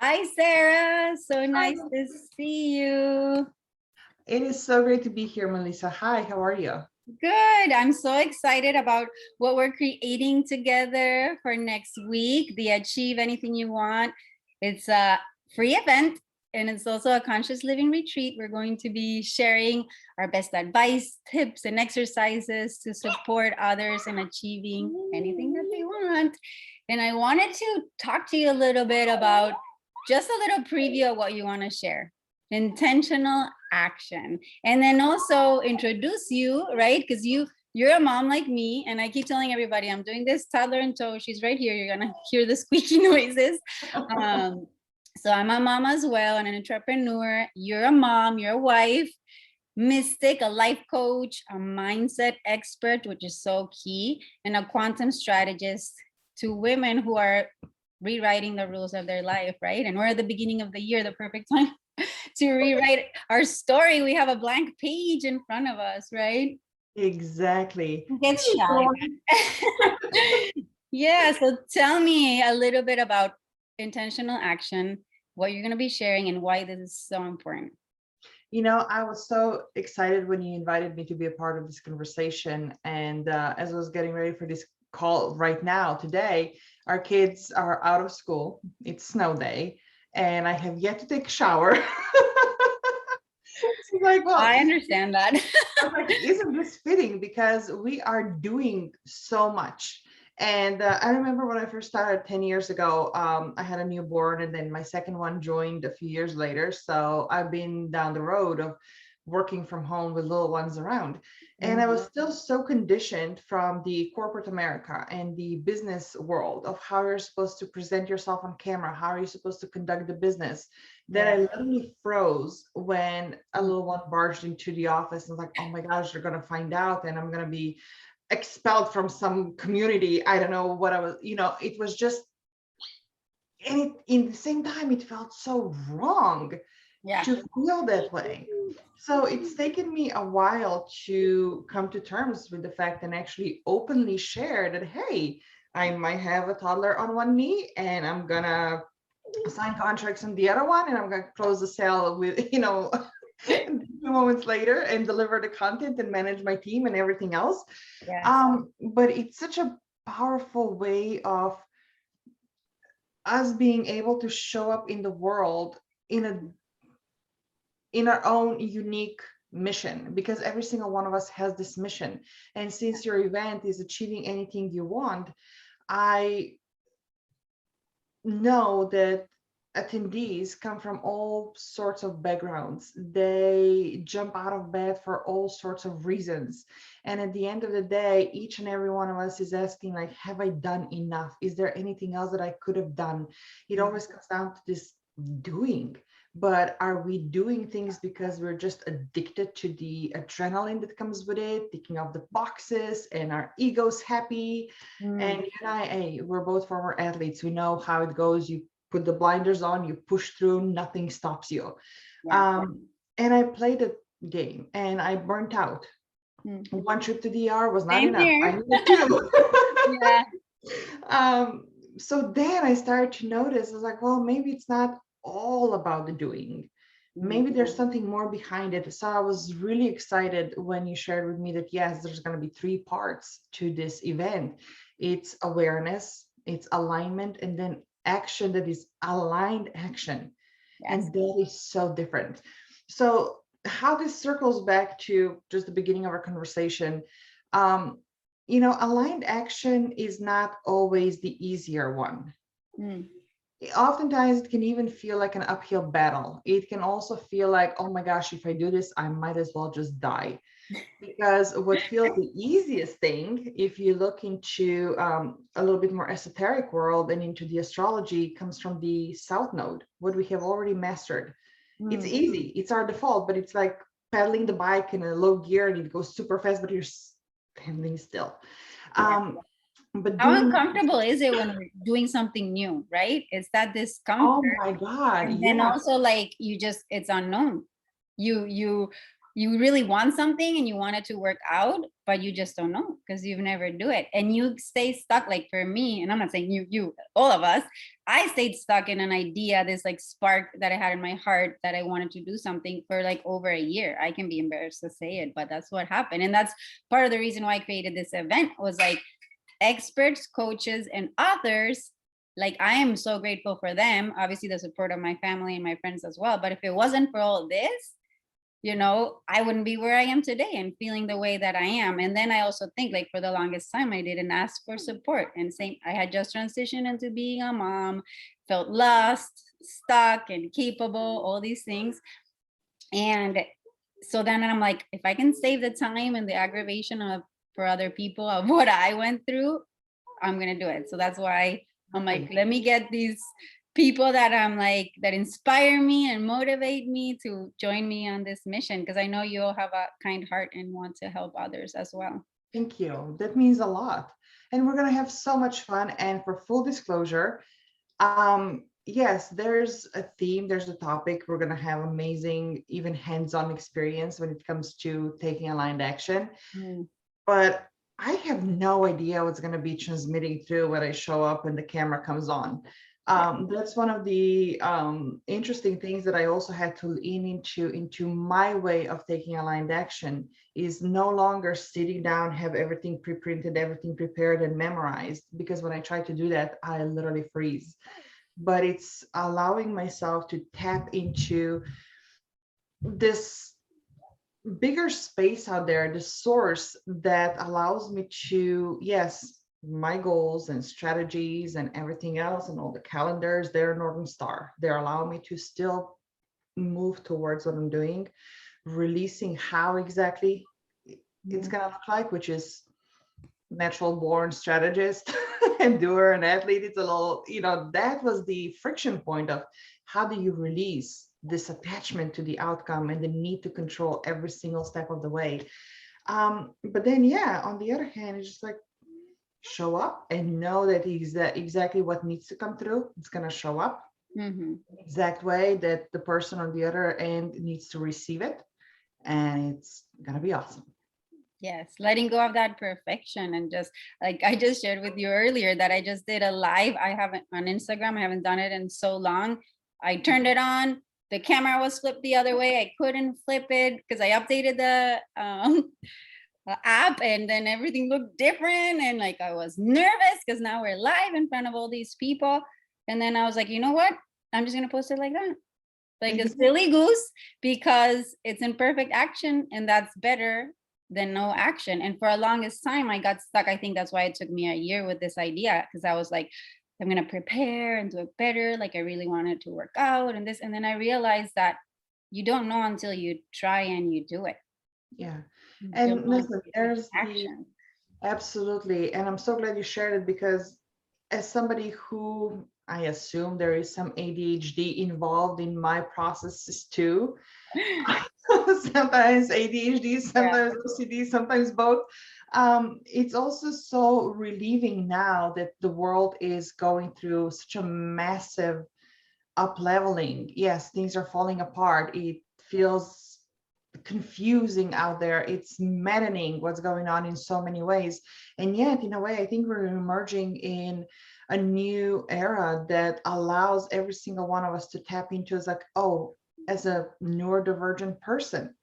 Hi, Sarah. So Hi. nice to see you. It is so great to be here, Melissa. Hi, how are you? Good. I'm so excited about what we're creating together for next week, the Achieve Anything You Want. It's a free event and it's also a conscious living retreat. We're going to be sharing our best advice, tips, and exercises to support others in achieving anything that they want. And I wanted to talk to you a little bit about just a little preview of what you want to share. Intentional action, and then also introduce you, right? Because you're a mom like me, and I keep telling everybody I'm doing this toddler in tow. She's right here. You're gonna hear the squeaky noises. So I'm a mom as well, and an entrepreneur. You're a mom. You're a wife, mystic, a life coach, a mindset expert, which is so key, and a quantum strategist to women who are rewriting the rules of their life, right? And we're at the beginning of the year, the perfect time to rewrite our story. We have a blank page in front of us, right? Exactly. Get Hey, shy. everyone. Yeah, so tell me a little bit about intentional action, what you're going to be sharing, and why this is so important. I was so excited when you invited me to be a part of this conversation. And as I was getting ready for this call right now, today, our kids are out of school. It's snow day, and I have yet to take a shower. It's like, well, I understand that. I was like, isn't this fitting? Because we are doing so much. And I remember when I first started 10 years ago, I had a newborn, and then my second one joined a few years later. So I've been down the road of working from home with little ones around. And I was still so conditioned from the corporate America and the business world of how you're supposed to present yourself on camera, how are you supposed to conduct the business, that I Yeah. literally froze when a little one barged into the office and was like, oh my gosh, they're going to find out and I'm going to be expelled from some community. I don't know what I was, it was just, and in the same time, it felt so wrong Yeah. to feel that way. So it's taken me a while to come to terms with the fact and actually openly share that, hey, I might have a toddler on one knee and I'm gonna sign contracts on the other one and I'm gonna close the sale with, a few moments later and deliver the content and manage my team and everything else. Yes. But it's such a powerful way of us being able to show up in the world in a in our own unique mission, because every single one of us has this mission. And since your event is achieving anything you want, I know that attendees come from all sorts of backgrounds. They jump out of bed for all sorts of reasons. And at the end of the day, each and every one of us is asking, like, have I done enough? Is there anything else that I could have done? It always comes down to this doing. But are we doing things because we're just addicted to the adrenaline that comes with it, ticking off the boxes, and our ego's happy? And you and I, hey, we're both former athletes. We know how it goes. You put the blinders on, you push through, nothing stops you. Yeah. And I played a game and I burnt out. One trip to the ER was not Same enough. I here. needed two. Yeah. So then I started to notice, I was like, well, maybe it's not all about the doing. Maybe there's something more behind it. So I was really excited when you shared with me that, yes, there's going to be three parts to this event. It's awareness, it's alignment, and then action that is aligned action. Yes. And that is so different. So how this circles back to just the beginning of our conversation, aligned action is not always the easier one. Oftentimes it can even feel like an uphill battle. It can also feel like, oh my gosh, if I do this, I might as well just die. Because what feels the easiest thing, if you look into a little bit more esoteric world and into the astrology, comes from the South Node, what we have already mastered. It's easy. It's our default, but it's like pedaling the bike in a low gear and it goes super fast, but you're standing still. But How doing, uncomfortable is it when we're doing something new, right? It's that discomfort. oh my God, And then yeah. also like it's unknown. You you really want something and you want it to work out, but you just don't know because you've never do it. And you stay stuck. Like for me, and I'm not saying you, all of us, I stayed stuck in an idea, this like spark that I had in my heart that I wanted to do something for like over a year. I can be embarrassed to say it, but that's what happened. And that's part of the reason why I created this event, was like experts, coaches, and authors. Like I am so grateful for them, obviously the support of my family and my friends as well. But if it wasn't for all this, I wouldn't be where I am today and feeling the way that I am. And then I also think, like, for the longest time, I didn't ask for support. And same, I had just transitioned into being a mom, felt lost, stuck, and capable, all these things. And so then I'm like, if I can save the time and the aggravation of for other people of what I went through, I'm gonna do it. So that's why I'm like, let me get these people that I'm like, that inspire me and motivate me to join me on this mission, because I know you all have a kind heart and want to help others as well. Thank you. That means a lot. And we're going to have so much fun. And for full disclosure, yes, there's a theme, there's a topic. We're going to have amazing, even hands-on experience when it comes to taking aligned action. But I have no idea what's going to be transmitting through when I show up and the camera comes on. That's one of the interesting things that I also had to lean into my way of taking aligned action, is no longer sitting down, have everything pre-printed, everything prepared and memorized, because when I try to do that, I literally freeze. But it's allowing myself to tap into this bigger space out there, the source that allows me to, yes, my goals and strategies and everything else and all the calendars, they're Northern Star. They're allowing me to still move towards what I'm doing, releasing how exactly it's going to look like, which is natural born strategist and doer and athlete. It's a little, that was the friction point of how do you release this attachment to the outcome and the need to control every single step of the way. But then, yeah, on the other hand, it's just like, show up and know that exactly what needs to come through. It's going to show up exact way that the person on the other end needs to receive it. And it's going to be awesome. Yes, letting go of that perfection. And just like I just shared with you earlier that I just did a live. I haven't on Instagram. I haven't done it in so long. I turned it on. The camera was flipped the other way. I couldn't flip it because I updated the app, and then everything looked different. And like I was nervous because now we're live in front of all these people. And then I was like, you know what? I'm just going to post it like that. Like a silly goose, because it's in perfect action, and that's better than no action. And for the longest time I got stuck. I think that's why it took me a year with this idea, because I was like, I'm going to prepare and do it better. Like I really wanted to work out and this. And then I realized that you don't know until you try and you do it. Yeah. And listen, there's action. Absolutely. And I'm so glad you shared it, because as somebody who, I assume there is some ADHD involved in my processes too. Sometimes ADHD, sometimes OCD, sometimes both. It's also so relieving now that the world is going through such a massive up leveling. Yes, things are falling apart. It feels confusing out there. It's maddening what's going on in so many ways. And yet, in a way, I think we're emerging in a new era that allows every single one of us to tap into, as like, oh, as a neurodivergent person,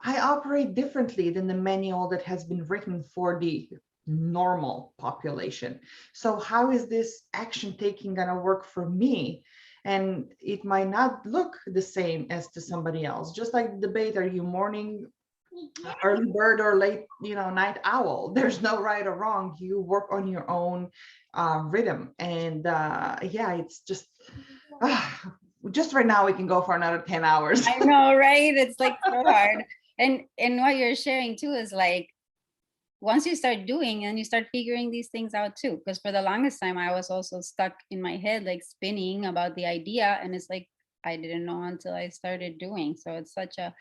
I operate differently than the manual that has been written for the normal population. So how is this action taking going to work for me? And it might not look the same as to somebody else. Just like the debate, are you morning early bird or late night owl? There's no right or wrong. You work on your own rhythm. And yeah, it's just right now we can go for another 10 hours. I know, right? It's like so hard. And what you're sharing too is like, once you start doing and you start figuring these things out too, because for the longest time I was also stuck in my head, like spinning about the idea. And it's like, I didn't know until I started doing. So it's such an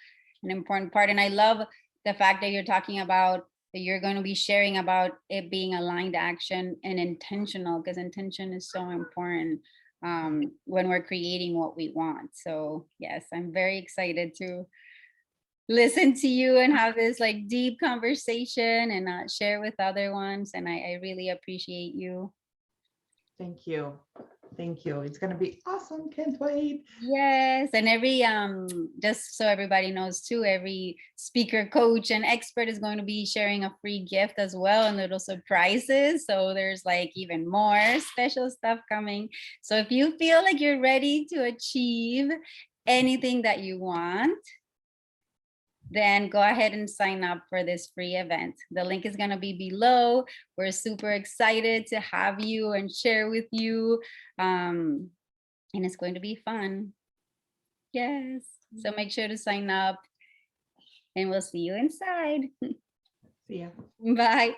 important part. And I love the fact that you're talking about that you're going to be sharing about it being aligned action and intentional, because intention is so important when we're creating what we want. So yes, I'm very excited to listen to you and have this like deep conversation and share with other ones. And I really appreciate you. Thank you. Thank you. It's going to be awesome. Can't wait. Yes, and every just so everybody knows too, every speaker, coach, and expert is going to be sharing a free gift as well and little surprises. So there's like even more special stuff coming. So if you feel like you're ready to achieve anything that you want, then go ahead and sign up for this free event. The link is going to be below. We're super excited to have you and share with you. And it's going to be fun. Yes. So make sure to sign up and we'll see you inside. See ya. Bye.